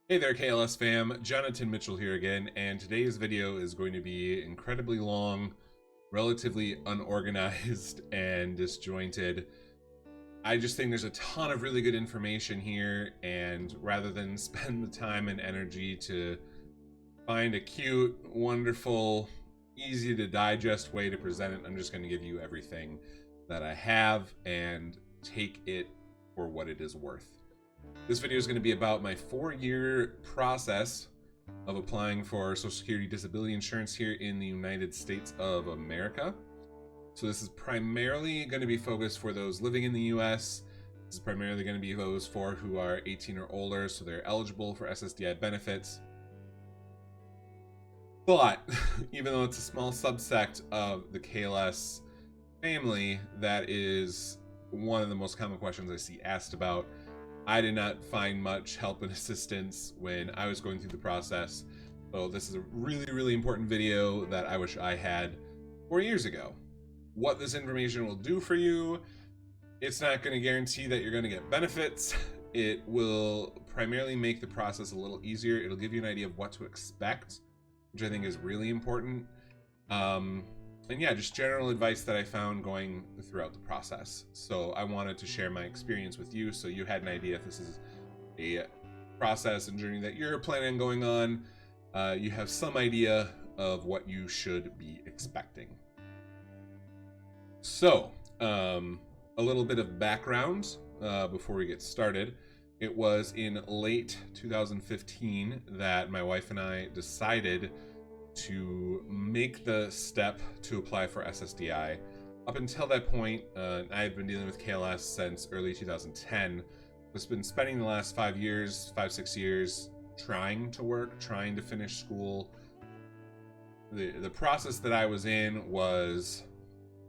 Hey there, KLS fam. Jonathan Mitchell here again, and today's video is going to be incredibly long, relatively unorganized, and disjointed. I just think there's a ton of really good information here, and rather than spend the time and energy to find a cute, wonderful, easy to digest way to present it, I'm just going to give you everything that I have and take it for what it is worth. This video is going to be about my 4-year process of applying for Social Security disability insurance here in the United States of America. So this is primarily going to be focused for those living in the US. This is primarily going to be those who are 18 or older, so they're eligible for SSDI benefits. But even though it's a small subsect of the KLS family, that is one of the most common questions I see asked about. I did not find much help and assistance when I was going through the process. So this is a really, really important video that I wish I had 4 years ago. What this information will do for you, it's not going to guarantee that you're going to get benefits. It will primarily make the process a little easier. It'll give you an idea of what to expect, which I think is really important. And yeah, just general advice that I found going throughout the process. So I wanted to share my experience with you so you had an idea if this is a process and journey that you're planning on going on. You have some idea of what you should be expecting. So, a little bit of background before we get started. It was in late 2015 that my wife and I decided to make the step to apply for SSDI. Up until that point, I had been dealing with KLS since early 2010. I've been spending the last 5 years, 6 years, trying to work, trying to finish school. The process that I was in was,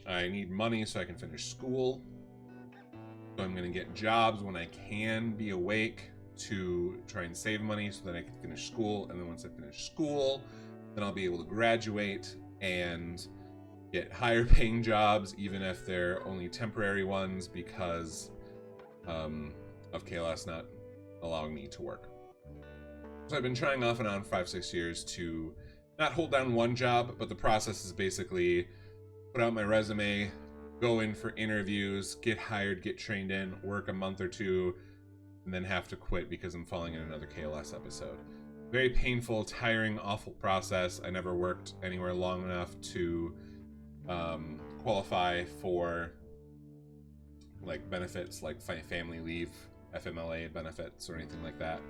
I need money so I can finish school. So I'm gonna get jobs when I can be awake to try and save money so that I can finish school. And then once I finish school, then I'll be able to graduate and get higher paying jobs, even if they're only temporary ones because of KLS not allowing me to work. So I've been trying off and on 5-6 years to not hold down one job, but the process is basically put out my resume, go in for interviews, get hired, get trained in, work a month or two, and then have to quit because I'm falling in another KLS episode. Very painful, tiring, awful process. I never worked anywhere long enough to qualify for like benefits like family leave, FMLA benefits, or anything like that.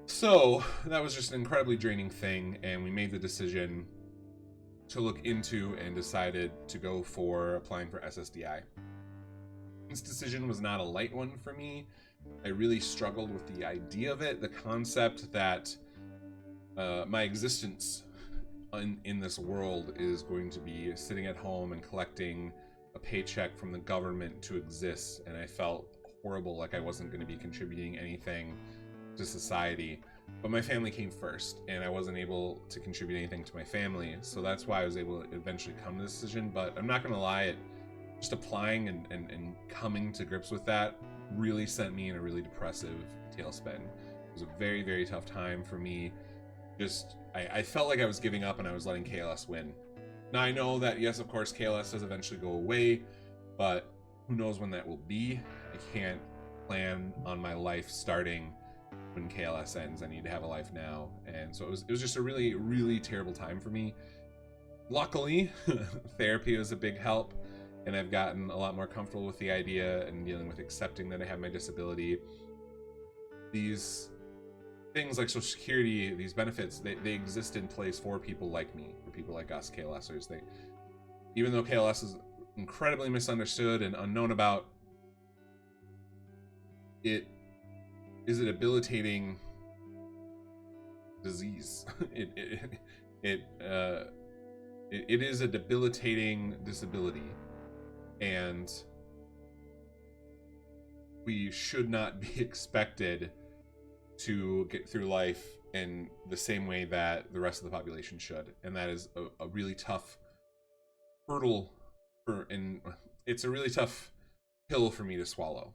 So that was just an incredibly draining thing, and we made the decision to look into and decided to go for applying for SSDI. This decision was not a light one for me. I really struggled with the idea of it, the concept that my existence in this world is going to be sitting at home and collecting a paycheck from the government to exist, and I felt horrible, like I wasn't going to be contributing anything to society. But my family came first, and I wasn't able to contribute anything to my family, so that's why I was able to eventually come to this decision. But I'm not going to lie, just applying and coming to grips with that really sent me in a really depressive tailspin. It was a very, very tough time for me. I felt like I was giving up and I was letting KLS win. Now I know that, yes, of course, KLS does eventually go away, but who knows when that will be. I can't plan on my life starting when KLS ends. I need to have a life now. And so it was just a really, really terrible time for me. Luckily, therapy was a big help, and I've gotten a lot more comfortable with the idea and dealing with accepting that I have my disability. These things like Social Security, these benefits, they exist in place for people like me, for people like us, KLSers. Even though KLS is incredibly misunderstood and unknown about, it is a debilitating disease. It is a debilitating disability, and we should not be expected to get through life in the same way that the rest of the population should. And that is a really tough hurdle and it's a really tough pill for me to swallow,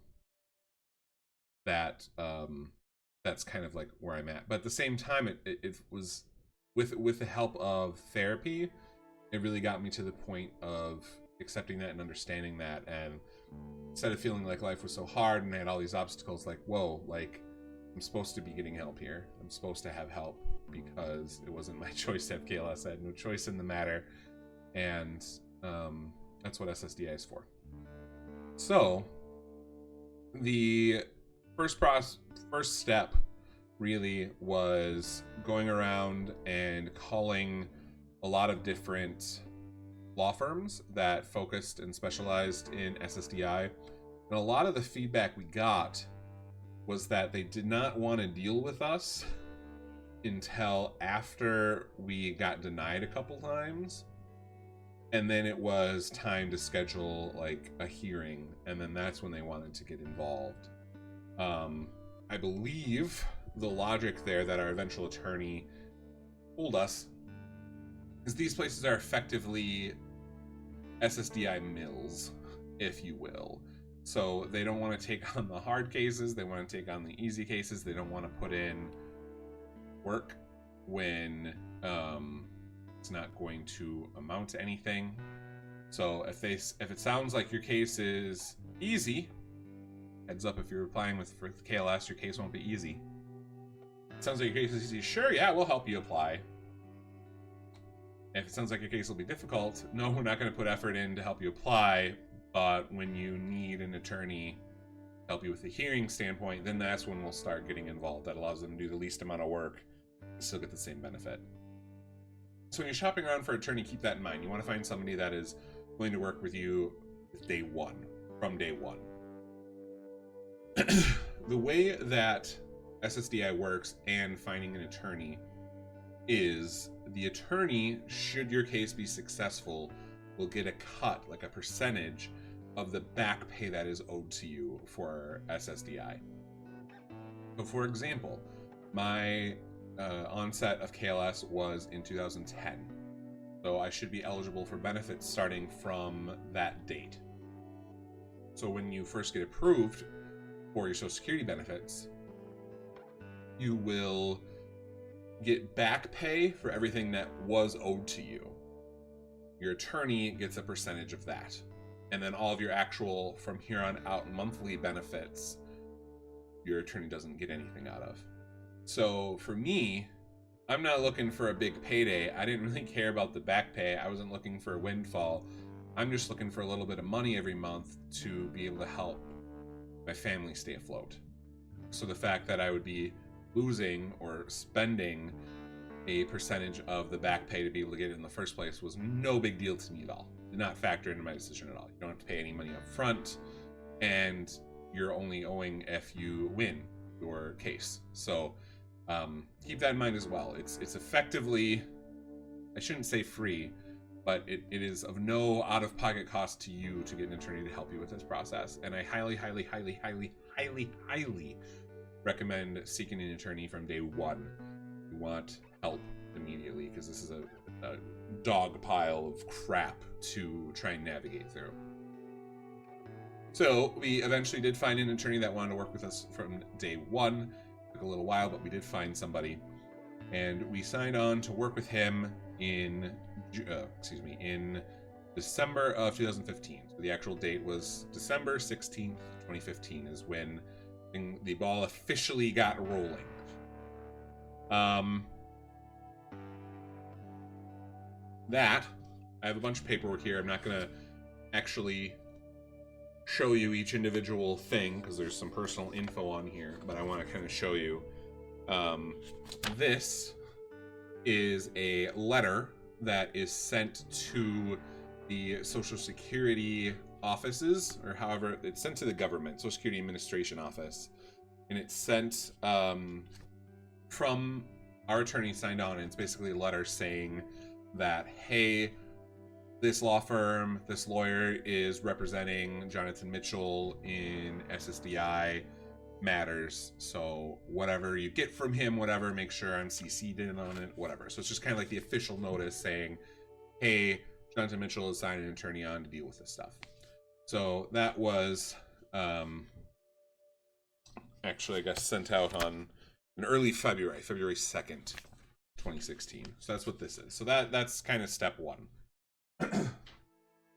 that that's kind of like where I'm at. But at the same time, it was with the help of therapy, it really got me to the point of accepting that and understanding that. And instead of feeling like life was so hard and I had all these obstacles, like, whoa, like, I'm supposed to be getting help here. I'm supposed to have help because it wasn't my choice to have KLS. I had no choice in the matter. And that's what SSDI is for. So the first step really was going around and calling a lot of different law firms that focused and specialized in SSDI. And a lot of the feedback we got was that they did not want to deal with us until after we got denied a couple times. And then it was time to schedule like a hearing, and then that's when they wanted to get involved. I believe the logic there that our eventual attorney told us is these places are effectively SSDI mills, if you will. So they don't want to take on the hard cases, they want to take on the easy cases. They don't want to put in work when it's not going to amount to anything. So if it sounds like your case is easy, heads up, if you're applying for KLS, your case won't be easy. It sounds like your case is easy, sure, yeah, we'll help you apply. If it sounds like your case will be difficult, no, we're not going to put effort in to help you apply, but when you need an attorney to help you with the hearing standpoint, then that's when we'll start getting involved. That allows them to do the least amount of work and still get the same benefit. So when you're shopping around for an attorney, keep that in mind. You want to find somebody that is willing to work with you from day one. The way that SSDI works and finding an attorney is the attorney, should your case be successful, will get a cut, like a percentage of the back pay that is owed to you for SSDI. So for example, my onset of KLS was in 2010. So I should be eligible for benefits starting from that date. So when you first get approved for your Social Security benefits, you will get back pay for everything that was owed to you. Your attorney gets a percentage of that. And then all of your actual, from here on out, monthly benefits, your attorney doesn't get anything out of. So for me, I'm not looking for a big payday. I didn't really care about the back pay. I wasn't looking for a windfall. I'm just looking for a little bit of money every month to be able to help my family stay afloat. So the fact that I would be losing or spending a percentage of the back pay to be able to get it in the first place was no big deal to me at all. Did not factor into my decision at all. You don't have to pay any money up front, and you're only owing if you win your case. So keep that in mind as well. It's effectively, I shouldn't say free, but it is of no out-of-pocket cost to you to get an attorney to help you with this process. And I highly, highly, highly, highly, highly, highly recommend seeking an attorney from day one. You want help immediately, because this is a dog pile of crap to try and navigate through. So we eventually did find an attorney that wanted to work with us from day one. It took a little while, but we did find somebody, and we signed on to work with him in December of 2015. So the actual date was December 16th, 2015 is when the ball officially got rolling. That, I have a bunch of paperwork here. I'm not going to actually show you each individual thing because there's some personal info on here, but I want to kind of show you. This is a letter that is sent to the Social Security offices, or however, it's sent to the government, Social Security Administration office, and it's sent from our attorney signed on, and it's basically a letter saying that, hey, this law firm, this lawyer is representing Jonathan Mitchell in SSDI matters, so whatever you get from him, whatever, make sure I'm CC'd in on it, whatever. So it's just kind of like the official notice saying, hey, Jonathan Mitchell has signed an attorney on to deal with this stuff. So that was actually, I guess, sent out on in early February 2nd, 2016. So that's what this is. So that's kind of step one.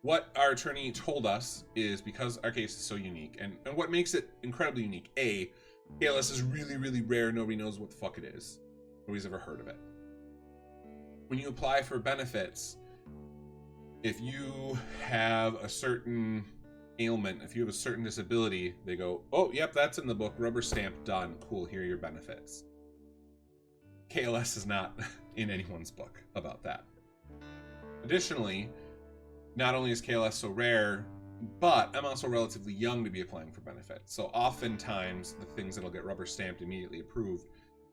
What our attorney told us is, because our case is so unique, and what makes it incredibly unique, A, KLS is really, really rare. Nobody knows what the fuck it is. Nobody's ever heard of it. When you apply for benefits, if you have a certain ailment, if you have a certain disability, they go, oh, yep, that's in the book, rubber stamp, done, cool, here are your benefits. KLS is not in anyone's book about that. Additionally, not only is KLS so rare, but I'm also relatively young to be applying for benefits. So oftentimes the things that'll get rubber stamped immediately approved,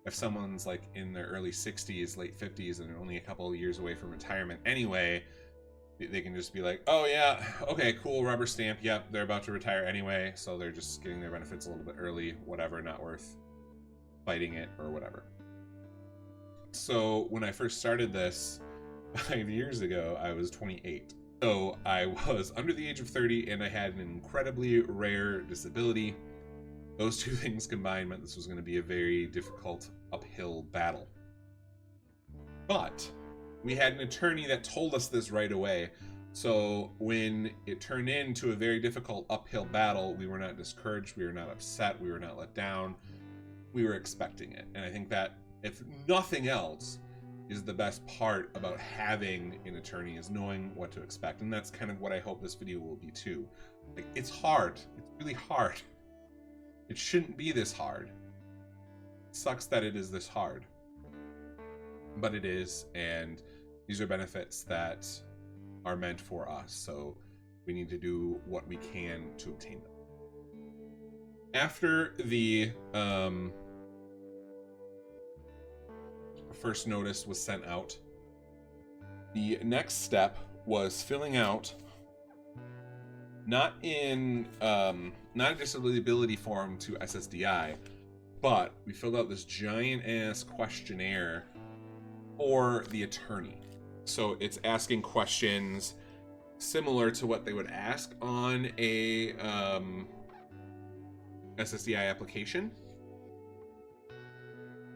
if someone's like in their early 60s, late 50s, and they're only a couple of years away from retirement anyway, they can just be like, oh yeah, okay, cool, rubber stamp, yep, they're about to retire anyway, so they're just getting their benefits a little bit early, whatever, not worth fighting it or whatever. So when I first started this 5 years ago, I was 28. So I was under the age of 30 and I had an incredibly rare disability. Those two things combined meant this was going to be a very difficult uphill battle. But we had an attorney that told us this right away. So when it turned into a very difficult uphill battle, we were not discouraged, we were not upset, we were not let down. We were expecting it. And I think that, if nothing else, is the best part about having an attorney, is knowing what to expect. And that's kind of what I hope this video will be too. Like, it's hard. It's really hard. It shouldn't be this hard. It sucks that it is this hard. But it is, and these are benefits that are meant for us, so we need to do what we can to obtain them. After the first notice was sent out, the next step was filling out, not a disability form to SSDI, but we filled out this giant ass questionnaire for the attorney. So it's asking questions similar to what they would ask on a SSDI application.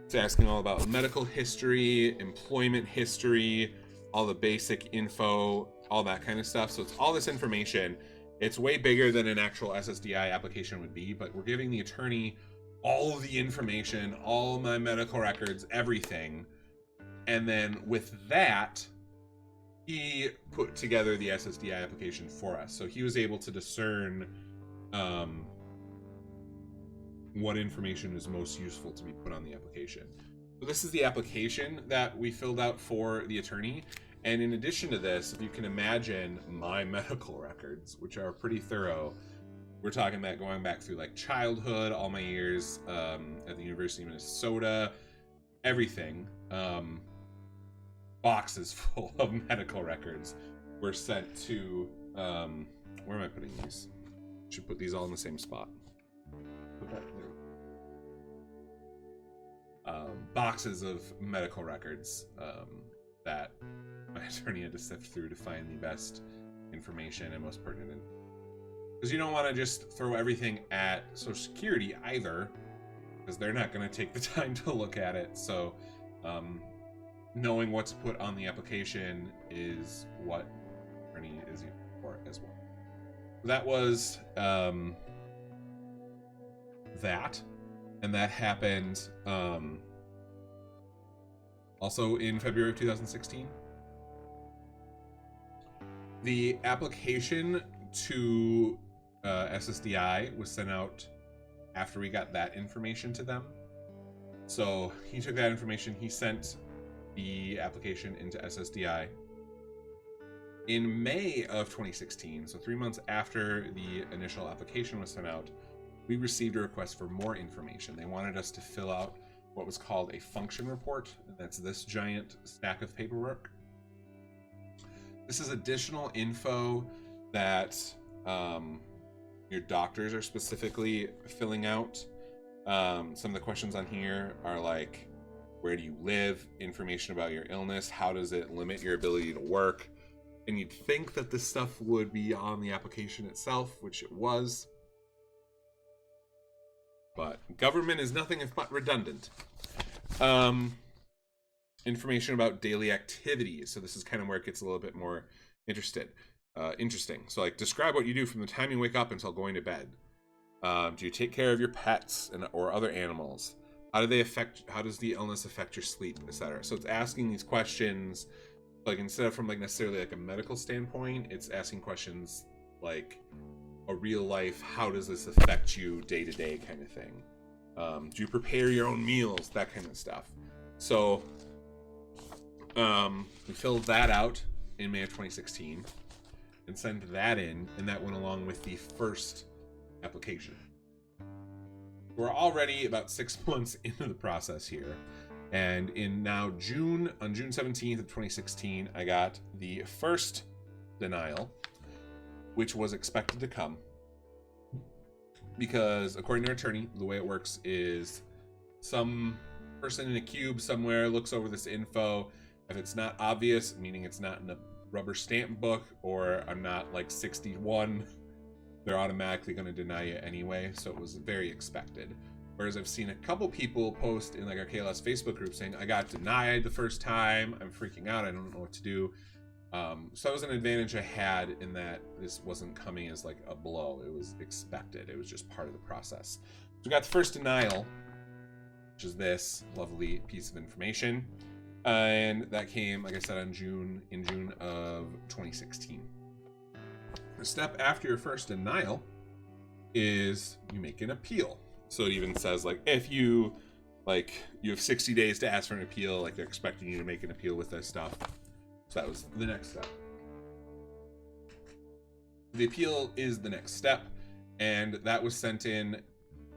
It's asking all about medical history, employment history, all the basic info, all that kind of stuff. So it's all this information. It's way bigger than an actual SSDI application would be, but we're giving the attorney all of the information, all my medical records, everything. And then with that, he put together the SSDI application for us. So he was able to discern what information is most useful to be put on the application. So this is the application that we filled out for the attorney. And in addition to this, if you can imagine my medical records, which are pretty thorough, we're talking about going back through like childhood, all my years at the University of Minnesota, everything. Boxes full of medical records were sent to, where am I putting these? Should put these all in the same spot. Put that there. Boxes of medical records that my attorney had to sift through to find the best information and most pertinent. Because you don't want to just throw everything at Social Security either, because they're not going to take the time to look at it. So knowing what to put on the application is what attorney is used for as well. So that was that, and that happened also in February of 2016. The application to SSDI was sent out after we got that information to them. So he took that information, he sent the application into SSDI. In May of 2016, so 3 months after the initial application was sent out, we received a request for more information. They wanted us to fill out what was called a function report, and that's this giant stack of paperwork. This is additional info that your doctors are specifically filling out. Some of the questions on here are like, where do you live? Information about your illness. How does it limit your ability to work? And you'd think that this stuff would be on the application itself, which it was. But government is nothing if but redundant. information about daily activities. So this is kind of where it gets a little bit more interesting. So like, describe what you do from the time you wake up until going to bed. Do you take care of your pets or other animals? How does the illness affect your sleep, etc.? So it's asking these questions, like, instead of from like necessarily like a medical standpoint, it's asking questions like a real life, how does this affect you day to day kind of thing? Do you prepare your own meals? That kind of stuff. So we filled that out in May of 2016 and sent that in, and that went along with the first application. We're already about 6 months into the process here, and on June 17th of 2016, I got the first denial, which was expected to come, because according to our attorney, the way it works is some person in a cube somewhere looks over this info. If it's not obvious, meaning it's not in a rubber stamp book, or I'm not like 61, they're automatically going to deny you anyway. So it was very expected. Whereas I've seen a couple people post in like our KLS Facebook group saying, I got denied the first time, I'm freaking out, I don't know what to do. So that was an advantage I had in that this wasn't coming as like a blow. It was expected. It was just part of the process. So we got the first denial, which is this lovely piece of information. And that came, like I said, in June of 2016. The step after your first denial is you make an appeal. So it even says like, if you have 60 days to ask for an appeal, like they're expecting you to make an appeal with this stuff. So that was the next step. The appeal is the next step, and that was sent in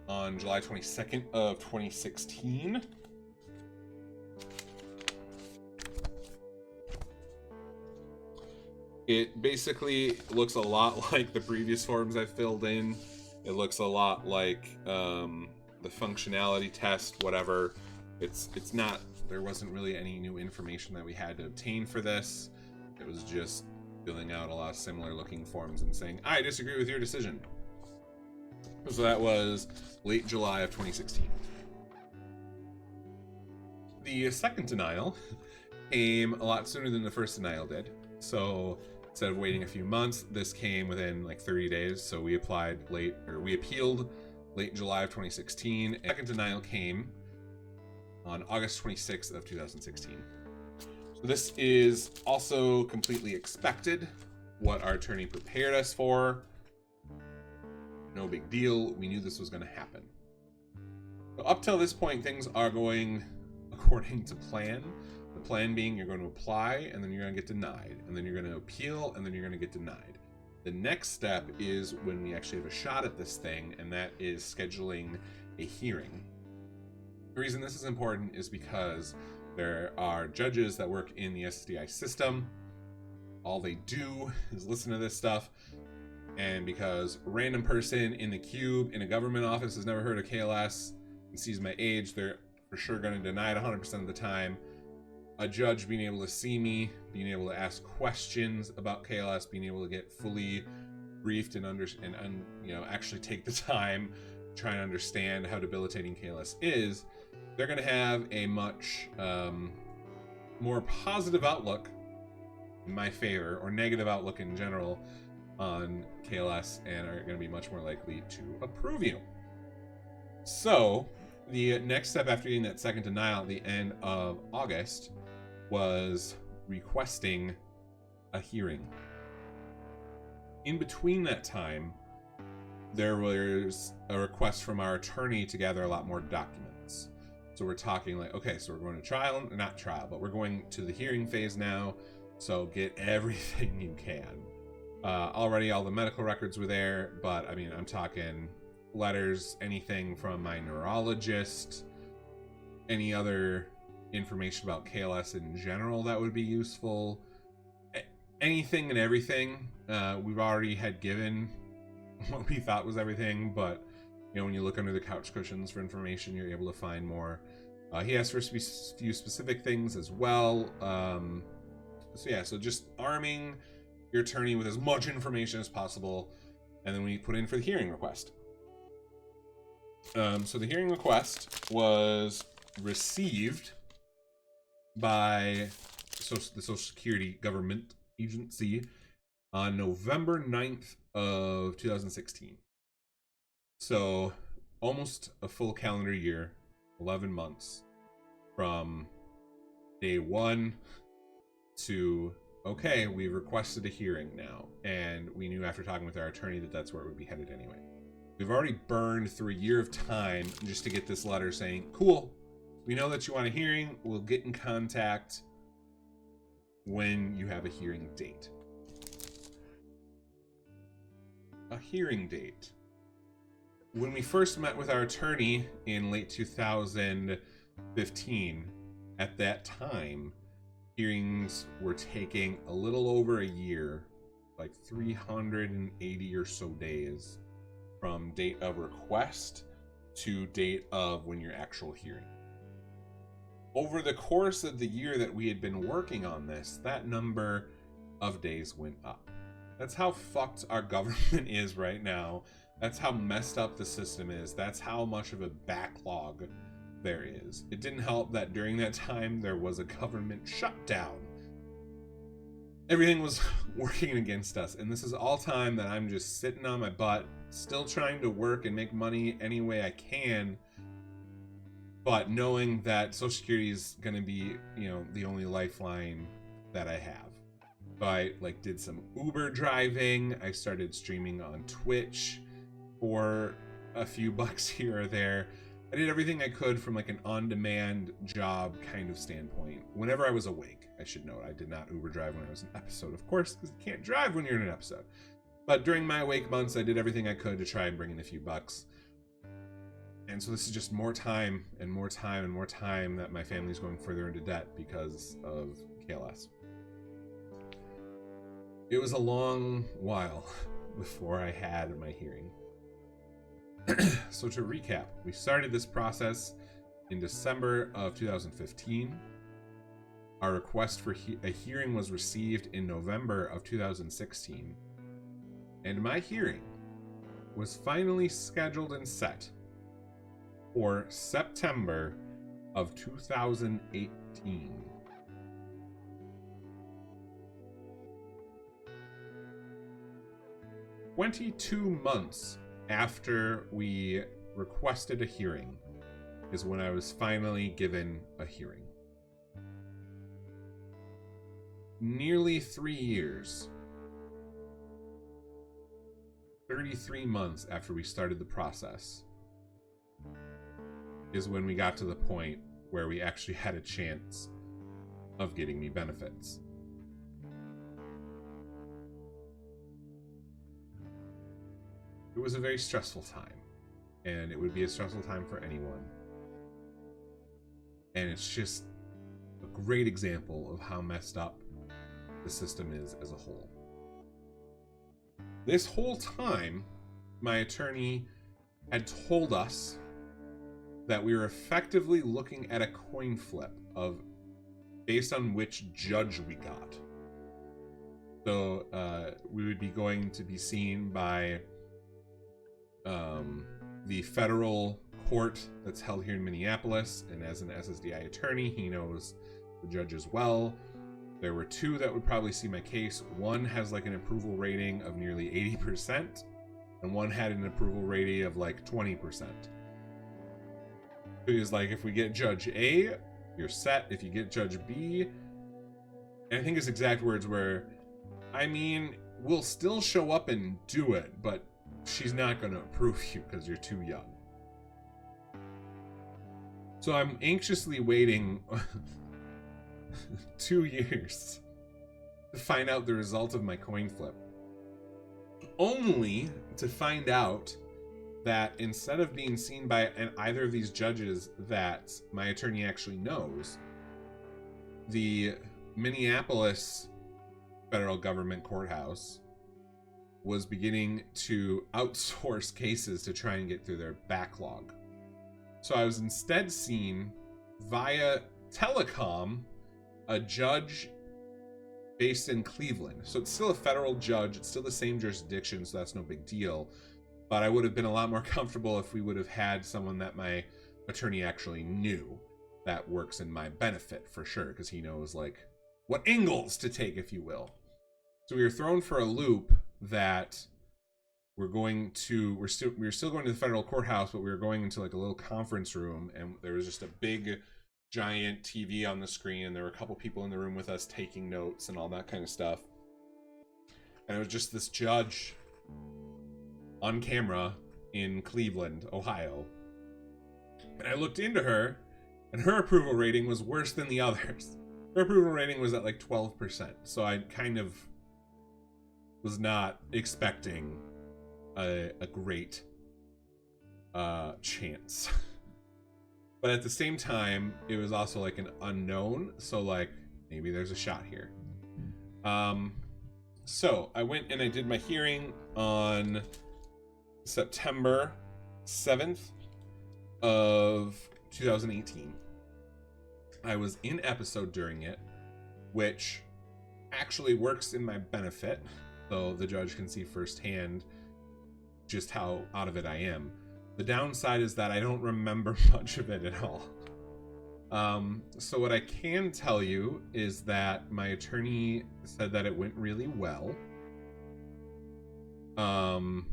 on July 22nd of 2016. It basically looks a lot like the previous forms I filled in. It looks a lot like the functionality test, whatever. It's not, there wasn't really any new information that we had to obtain for this. It was just filling out a lot of similar looking forms and saying, I disagree with your decision. So that was late July of 2016. The second denial came a lot sooner than the first denial did. So instead of waiting a few months, this came within like 30 days. So we appealed late July of 2016. And the second denial came on August 26th of 2016. So this is also completely expected. What our attorney prepared us for. No big deal. We knew this was going to happen. So up till this point, things are going according to plan. The plan being you're going to apply, and then you're going to get denied, and then you're going to appeal, and then you're going to get denied. The next step is when we actually have a shot at this thing, and that is scheduling a hearing. The reason this is important is because there are judges that work in the SSDI system. All they do is listen to this stuff, and because a random person in the cube in a government office has never heard of KLS and sees my age, they're for sure going to deny it 100% of the time. A judge being able to see me, being able to ask questions about KLS, being able to get fully briefed and actually take the time to try and understand how debilitating KLS is, they're going to have a much more positive outlook in my favor, or negative outlook in general on KLS, and are going to be much more likely to approve you. So the next step after getting that second denial at the end of August was requesting a hearing. In between that time, there was a request from our attorney to gather a lot more documents. So we're talking like, okay, so we're going to trial, not trial, but we're going to the hearing phase now. So get everything you can. Already all the medical records were there, but I mean, I'm talking letters, anything from my neurologist, any other information about KLS in general that would be useful, anything and everything. We've already had given what we thought was everything, but you know, when you look under the couch cushions for information, you're able to find more. He asked for a few specific things as well. So just arming your attorney with as much information as possible, and then we put in for the hearing request. So the hearing request was received by the Social Security government agency on November 9th of 2016. So almost a full calendar year, 11 months from day one to, okay, we've requested a hearing now. And we knew after talking with our attorney that that's where it would be headed anyway. We've already burned through a year of time just to get this letter saying, cool, we know that you want a hearing. We'll get in contact when you have a hearing date. A hearing date. When we first met with our attorney in late 2015, at that time, hearings were taking a little over a year, like 380 or so days from date of request to date of when your actual hearing. Over the course of the year that we had been working on this, that number of days went up. That's how fucked our government is right now. That's how messed up the system is. That's how much of a backlog there is. It didn't help that during that time there was a government shutdown. Everything was working against us, and this is all time that I'm just sitting on my butt, still trying to work and make money any way I can, but knowing that Social Security is going to be, the only lifeline that I have. So I did some Uber driving. I started streaming on Twitch for a few bucks here or there. I did everything I could from an on-demand job kind of standpoint. Whenever I was awake, I should note. I did not Uber drive when I was in an episode, of course, because you can't drive when you're in an episode. But during my awake months, I did everything I could to try and bring in a few bucks. And so this is just more time and more time and more time that my family's going further into debt because of KLS. It was a long while before I had my hearing. So to recap, we started this process in December of 2015. Our request for a hearing was received in November of 2016. And my hearing was finally scheduled and set for September of 2018. "22 months after we requested a hearing is when I was finally given a hearing. Nearly 3 years, 33 months after we started the process, is when we got to the point where we actually had a chance of getting me benefits. It was a very stressful time, and it would be a stressful time for anyone. And it's just a great example of how messed up the system is as a whole. This whole time, my attorney had told us that we were effectively looking at a coin flip of based on which judge we got. So we would be going to be seen by the federal court that's held here in Minneapolis, and as an SSDI attorney, he knows the judges well. There were two that would probably see my case. One has an approval rating of nearly 80%, and one had an approval rating of 20%. He was if we get Judge A, you're set. If you get Judge B, and I think his exact words were, we'll still show up and do it, but she's not going to approve you because you're too young. So I'm anxiously waiting 2 years to find out the result of my coin flip. Only to find out that instead of being seen by either of these judges that my attorney actually knows, the Minneapolis federal government courthouse was beginning to outsource cases to try and get through their backlog. So I was instead seen via telecom a judge based in Cleveland. So it's still a federal judge, it's still the same jurisdiction, so that's no big deal. But I would have been a lot more comfortable if we would have had someone that my attorney actually knew. that works in my benefit for sure, because he knows like what angles to take, if you will. So we were thrown for a loop that we were still going to the federal courthouse, but we were going into like a little conference room, and there was just a big giant TV on the screen, and there were a couple people in the room with us taking notes and all that kind of stuff. And it was just this judge on camera in Cleveland, Ohio. And I looked into her, and her approval rating was worse than the others. Her approval rating was at like 12%. So I kind of was not expecting a great chance. But at the same time, it was also like an unknown. So like, maybe there's a shot here. So I went and I did my hearing on September 7th of 2018. I was in episode during it, which actually works in my benefit, so the judge can see firsthand just how out of it I am. The downside is that I don't remember much of it at all. So what I can tell you is that my attorney said that it went really well. The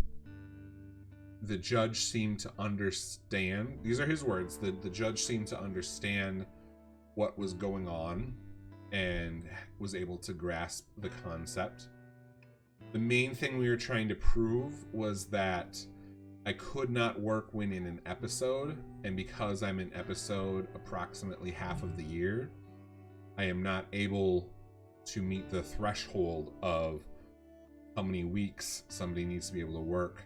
judge seemed to understand, these are his words, the judge seemed to understand what was going on and was able to grasp the concept. The main thing we were trying to prove was that I could not work when in an episode, and because I'm in episode approximately half of the year, I am not able to meet the threshold of how many weeks somebody needs to be able to work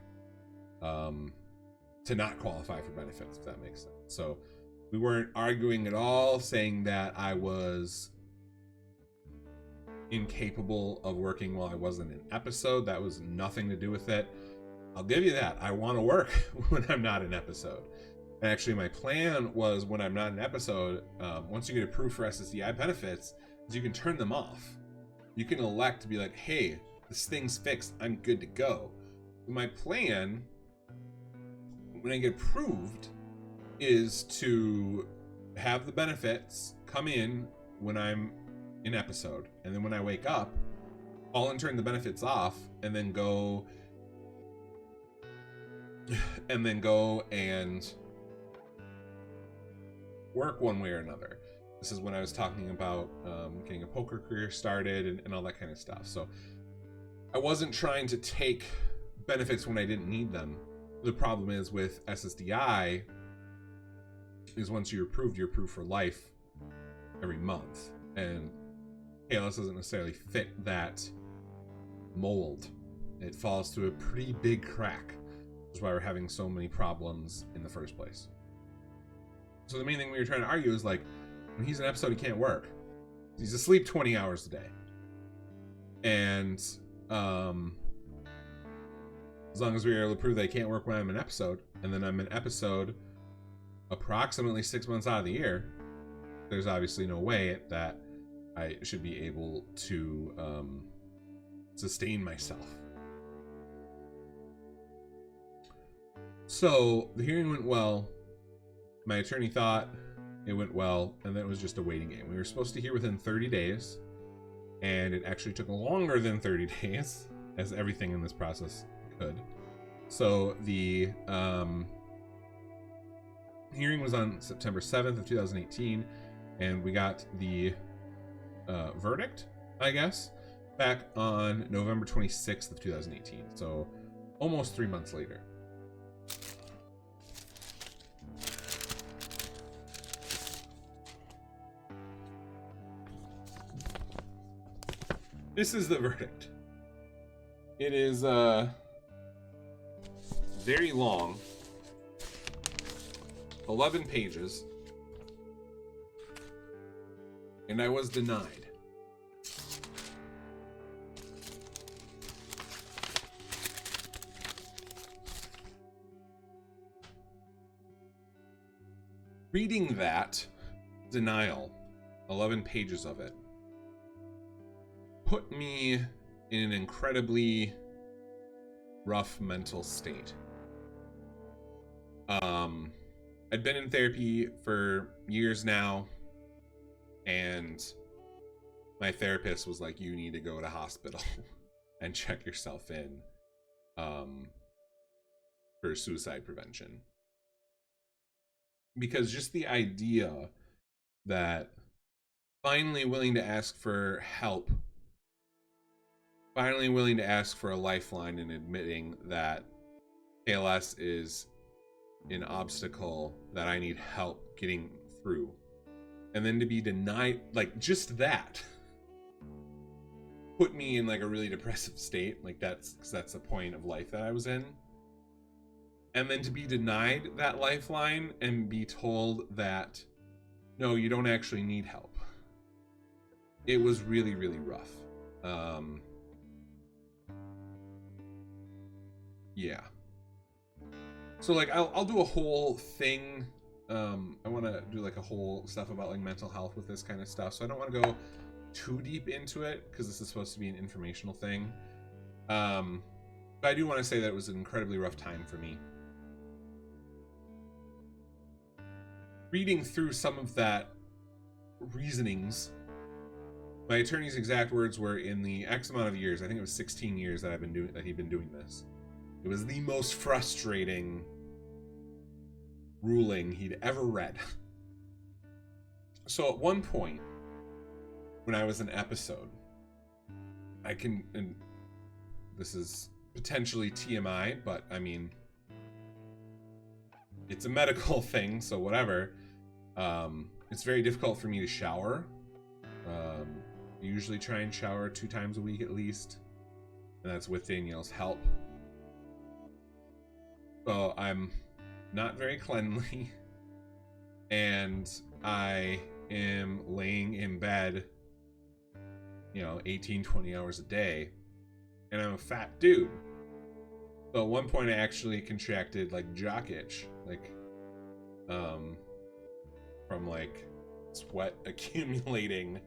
to not qualify for benefits, if that makes sense. So we weren't arguing at all, saying that I was incapable of working while I wasn't in episode. That was nothing to do with it. I'll give you that. I want to work when I'm not in episode. And actually, my plan was when I'm not in episode, once you get approved for SSDI benefits, is you can turn them off. You can elect to be like, hey, this thing's fixed. I'm good to go. My plan, when I get approved, is to have the benefits come in when I'm in episode. And then when I wake up, I'll turn the benefits off and then go and work one way or another. This is when I was talking about getting a poker career started and all that kind of stuff. So I wasn't trying to take benefits when I didn't need them. The problem is with SSDI is once you're approved for life every month. And KLS doesn't necessarily fit that mold. It falls through a pretty big crack. That's why we're having so many problems in the first place. So the main thing we were trying to argue is like, when he's in episode, he can't work. He's asleep 20 hours a day. And as long as we are able to prove that he can't work when I'm in episode, and then I'm in episode approximately 6 months out of the year, there's obviously no way that I should be able to sustain myself. So the hearing went well. My attorney thought it went well, and then it was just a waiting game. We were supposed to hear within 30 days, and it actually took longer than 30 days, as everything in this process could. So the hearing was on September 7th of 2018, and we got the verdict, I guess, back on November 26th of 2018. So almost 3 months later. This is the verdict. It is very long, 11 pages, and I was denied. Reading that denial, 11 pages of it, put me in an incredibly rough mental state. I'd been in therapy for years now, and my therapist was like, you need to go to hospital and check yourself in for suicide prevention. Because just the idea that finally willing to ask for help, finally willing to ask for a lifeline, and admitting that KLS is an obstacle that I need help getting through, and then to be denied, like, just that put me in like a really depressive state. Like, that's the point of life that I was in. And then to be denied that lifeline and be told that no, you don't actually need help, it was really, really rough. Yeah. So like I'll do a whole thing. I want to do like a whole stuff about like mental health with this kind of stuff. So I don't want to go too deep into it because this is supposed to be an informational thing. But I do want to say that it was an incredibly rough time for me. Reading through some of that reasonings, my attorney's exact words were, in the X amount of years, I think it was 16 years that he'd been doing this, it was the most frustrating ruling he'd ever read. So at one point, when I was in episode, and this is potentially TMI, but I mean, it's a medical thing, so whatever. It's very difficult for me to shower. I usually try and shower 2 times a week at least, and that's with Danielle's help. So I'm not very cleanly, and I am laying in bed, 18-20 hours a day, and I'm a fat dude. So at one point I actually contracted like jock itch, like from like sweat accumulating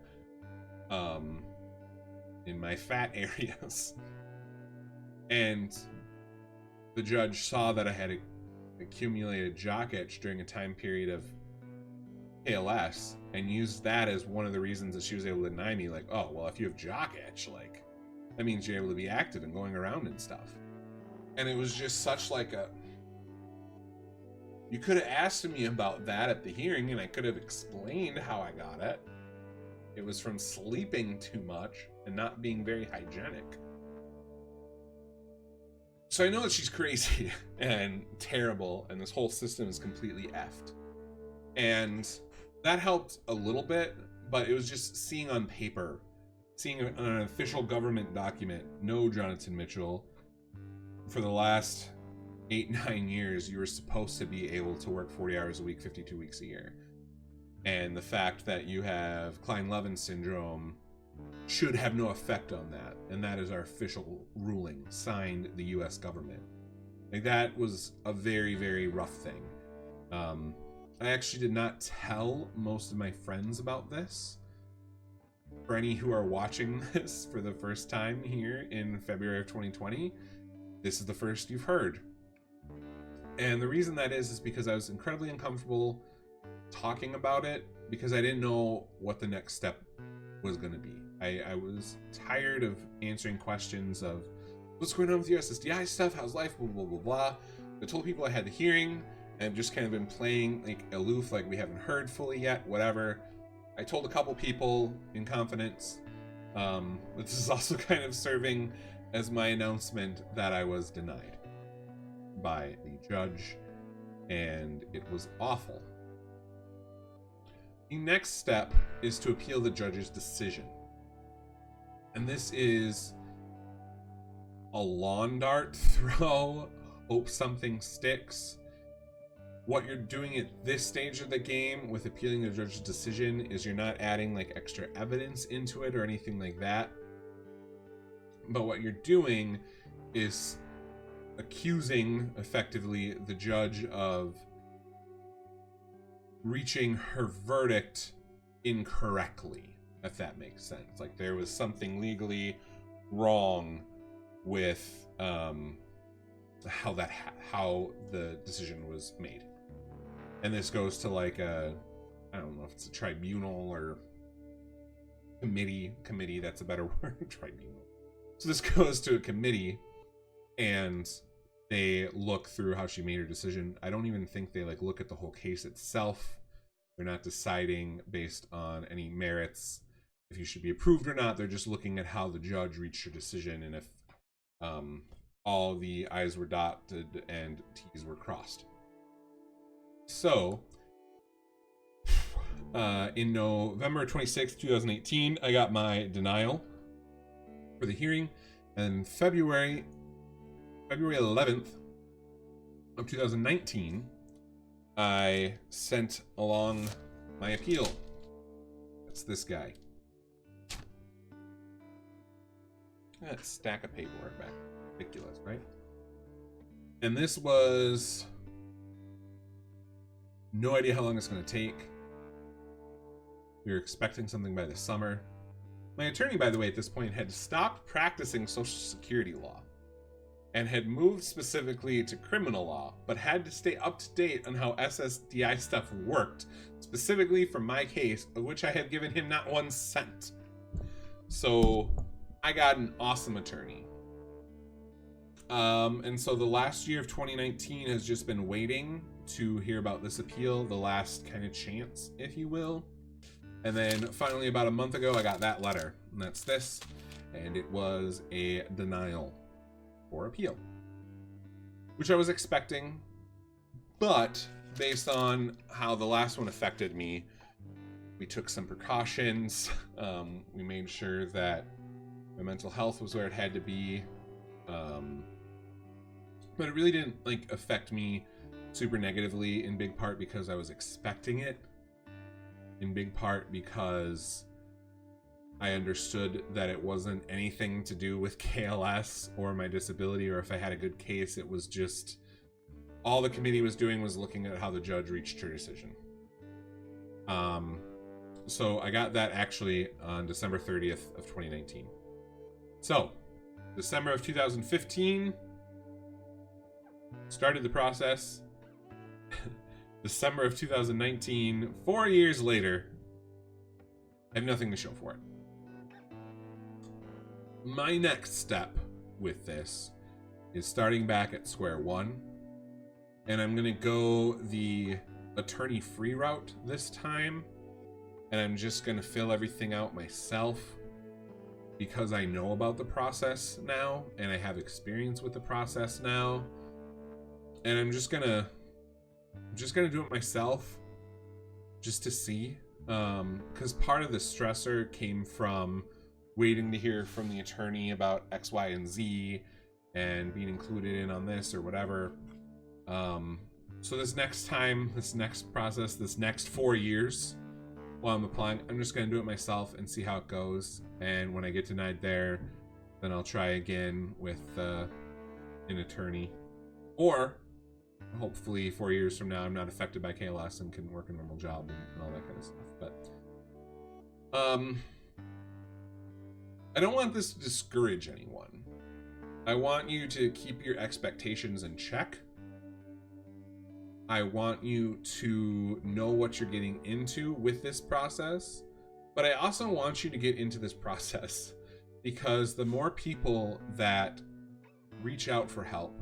in my fat areas. And the judge saw that I had accumulated jock itch during a time period of KLS and used that as one of the reasons that she was able to deny me, like, oh, well, if you have jock itch, like, that means you're able to be active and going around and stuff. And it was just such like a, you could have asked me about that at the hearing and I could have explained how I got it. It was from sleeping too much and not being very hygienic. So I know that she's crazy and terrible, and this whole system is completely effed. And that helped a little bit, but it was just seeing on paper, seeing on an official government document, no, Jonathan Mitchell, for the last 8-9 years, you were supposed to be able to work 40 hours a week, 52 weeks a year. And the fact that you have Kleine-Levin Syndrome should have no effect on that. And that is our official ruling, signed the US government. Like, that was a very, very rough thing. I actually did not tell most of my friends about this. For any who are watching this for the first time here in February of 2020, this is the first you've heard. And the reason that is because I was incredibly uncomfortable talking about it, because I didn't know what the next step was going to be. I was tired of answering questions of, what's going on with your SSDI stuff? How's life? Blah, blah, blah, blah. I told people I had the hearing, and I've just kind of been playing like aloof, like we haven't heard fully yet, whatever. I told a couple people in confidence, but this is also kind of serving as my announcement that I was denied by the judge, and it was awful. The next step is to appeal the judge's decision. And this is a lawn dart throw, hope something sticks. What you're doing at this stage of the game with appealing the judge's decision is you're not adding like extra evidence into it or anything like that. But what you're doing is accusing effectively the judge of reaching her verdict incorrectly, if that makes sense. Like, there was something legally wrong with how the decision was made. And this goes to like a, I don't know if it's a tribunal or committee, that's a better word, tribunal. So this goes to a committee, and they look through how she made her decision. I don't even think they like look at the whole case itself. They're not deciding based on any merits if you should be approved or not. They're just looking at how the judge reached her decision and if all the I's were dotted and T's were crossed. So, in November 26th, 2018, I got my denial for the hearing, and February 11th of 2019, I sent along my appeal. That's this guy. That stack of paperwork back. Ridiculous, right? And this was no idea how long it's going to take. We were expecting something by the summer. My attorney, by the way, at this point had stopped practicing Social Security law and had moved specifically to criminal law, but had to stay up to date on how SSDI stuff worked, specifically for my case, of which I had given him not 1 cent. So I got an awesome attorney. And so the last year of 2019 has just been waiting to hear about this appeal, the last kind of chance, if you will. And then finally about a month ago, I got that letter, and that's this, and it was a denial for appeal, which I was expecting, but based on how the last one affected me, we took some precautions. We made sure that my mental health was where it had to be, but it really didn't like affect me super negatively, in big part because I was expecting it, in big part because I understood that it wasn't anything to do with KLS or my disability, or if I had a good case, it was just all the committee was doing was looking at how the judge reached her decision. So I got that actually on December 30th of 2019. So December of 2015, started the process. December of 2019, 4 years later, I have nothing to show for it. My next step with this is starting back at square one, and I'm gonna go the attorney free route this time, and I'm just gonna fill everything out myself because I know about the process now and I have experience with the process now, and I'm just gonna do it myself just to see, because part of the stressor came from waiting to hear from the attorney about X, Y, and Z and being included in on this or whatever. So this next time, this next process, this next 4 years while I'm applying, I'm just going to do it myself and see how it goes. And when I get denied there, then I'll try again with an attorney. Or hopefully 4 years from now, I'm not affected by KLS and can work a normal job and all that kind of stuff. But I don't want this to discourage anyone. I want you to keep your expectations in check. I want you to know what you're getting into with this process, but I also want you to get into this process because the more people that reach out for help,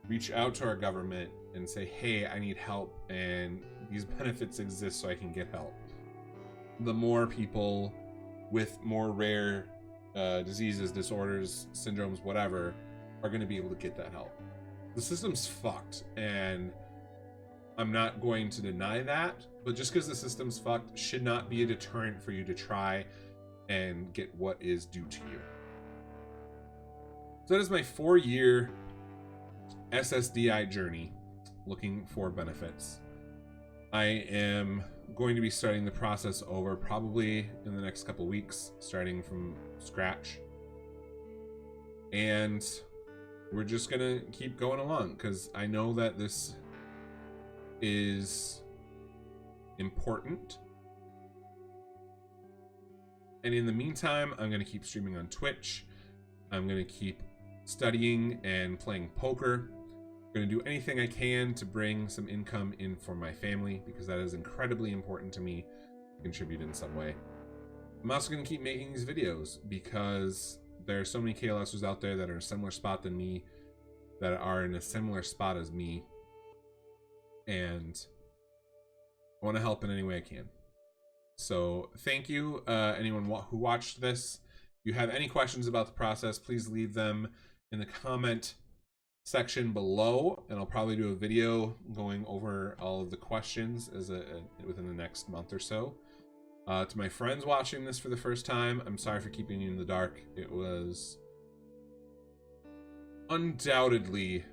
reach out to our government and say, hey, I need help and these benefits exist so I can get help, the more people with more rare diseases, disorders, syndromes, whatever, are going to be able to get that help. The system's fucked, and I'm not going to deny that, but just because the system's fucked should not be a deterrent for you to try and get what is due to you. So that is my 4-year SSDI journey looking for benefits. I am going to be starting the process over probably in the next couple weeks, starting from scratch. And we're just gonna keep going along because I know that this is important. And in the meantime, I'm gonna keep streaming on Twitch. I'm gonna keep studying and playing poker. going to do anything I can to bring some income in for my family, because that is incredibly important to me to contribute in some way. I'm also going to keep making these videos because there are so many KLSers out there that are in a similar spot than me, that are in a similar spot as me, and I want to help in any way I can. So thank you, anyone who watched this. If you have any questions about the process, please leave them in the comment section below, and I'll probably do a video going over all of the questions within the next month or so. To my friends watching this for the first time, I'm sorry for keeping you in the dark. It was undoubtedly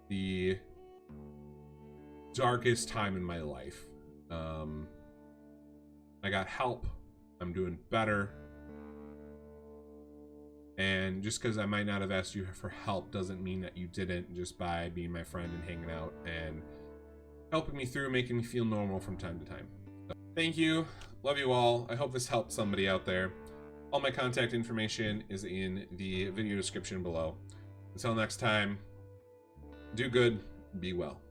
the darkest time in my life. I got help. I'm doing better. And just because I might not have asked you for help doesn't mean that you didn't, just by being my friend and hanging out and helping me through, making me feel normal from time to time. So, thank you. Love you all. I hope this helped somebody out there. All my contact information is in the video description below. Until next time, do good, be well.